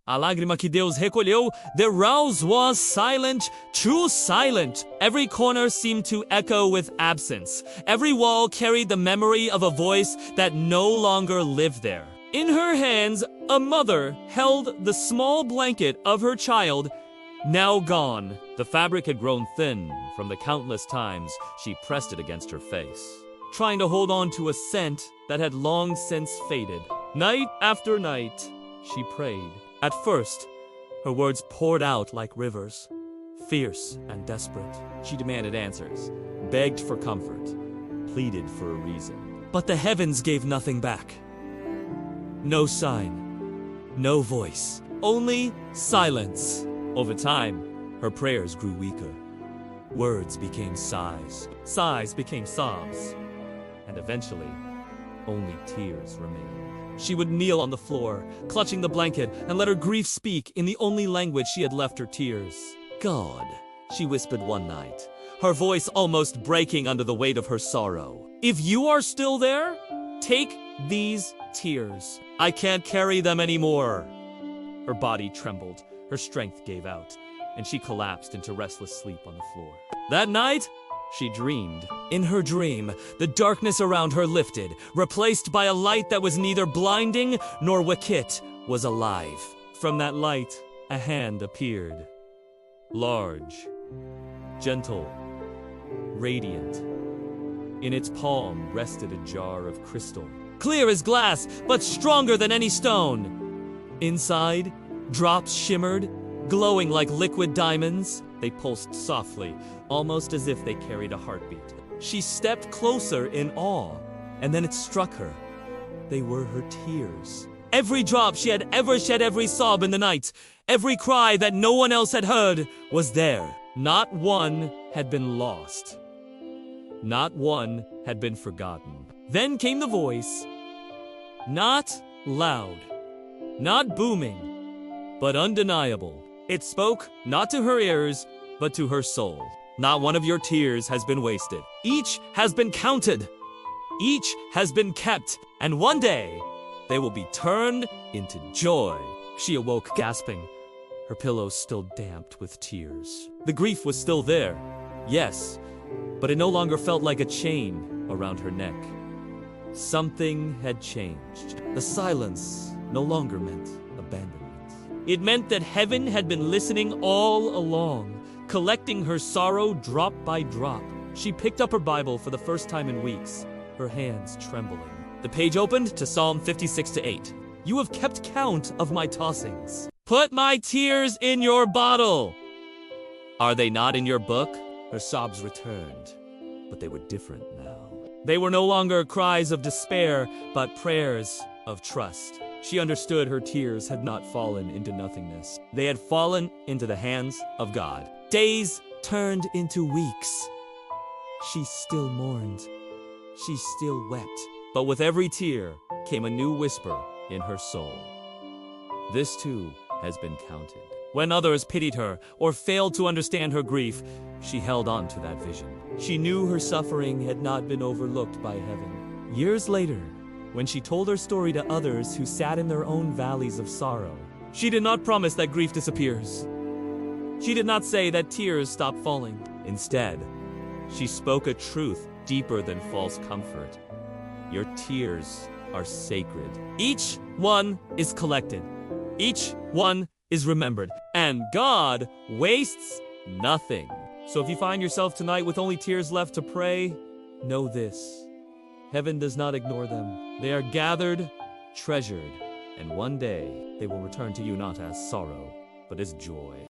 A lágrima que Deus recolheu, the rouse was silent, too silent. Every corner seemed to echo with absence. Every wall carried the memory of a voice that no longer lived there. In her hands, a mother held the small blanket of her child, now gone. The fabric had grown thin from the countless times she pressed it against her face, trying to hold on to a scent that had long since faded. Night after night, she prayed. At first, her words poured out like rivers, fierce and desperate. She demanded answers, begged for comfort, pleaded for a reason. But the heavens gave nothing back. No sign, no voice, only silence. Over time, her prayers grew weaker. Words became sighs, sighs became sobs, and eventually, only tears remained. She would kneel on the floor, clutching the blanket, and let her grief speak in the only language she had left her tears. God, she whispered one night, her voice almost breaking under the weight of her sorrow. If you are still there, take these tears. I can't carry them anymore. Her body trembled, her strength gave out, and she collapsed into restless sleep on the floor. That night, she dreamed. In her dream, the darkness around her lifted, replaced by a light that was neither blinding nor wicked, was alive. From that light, a hand appeared. Large, gentle, radiant. In its palm rested a jar of crystal, clear as glass, but stronger than any stone. Inside, drops shimmered, glowing like liquid diamonds. They pulsed softly, almost as if they carried a heartbeat. She stepped closer in awe, and then it struck her. They were her tears. Every drop she had ever shed, every sob in the night, every cry that no one else had heard was there. Not one had been lost. Not one had been forgotten. Then came the voice, not loud, not booming, but undeniable. It spoke not to her ears, but to her soul. Not one of your tears has been wasted. Each has been counted. Each has been kept. And one day, they will be turned into joy. She awoke gasping, her pillows still damped with tears. The grief was still there, yes, but it no longer felt like a chain around her neck. Something had changed. The silence no longer meant abandonment. It meant that heaven had been listening all along, collecting her sorrow drop by drop. She picked up her Bible for the first time in weeks, her hands trembling. The page opened to Psalm 56-8. You have kept count of my tossings. Put my tears in your bottle. Are they not in your book? Her sobs returned, but they were different now. They were no longer cries of despair, but prayers of trust. She understood her tears had not fallen into nothingness. They had fallen into the hands of God. Days turned into weeks. She still mourned. She still wept. But with every tear came a new whisper in her soul. This too has been counted. When others pitied her or failed to understand her grief, she held on to that vision. She knew her suffering had not been overlooked by heaven. Years later, when she told her story to others who sat in their own valleys of sorrow, she did not promise that grief disappears. She did not say that tears stop falling. Instead, she spoke a truth deeper than false comfort. Your tears are sacred. Each one is collected. Each one is remembered. And God wastes nothing. So if you find yourself tonight with only tears left to pray, know this. Heaven does not ignore them. They are gathered, treasured, and one day they will return to you not as sorrow, but as joy.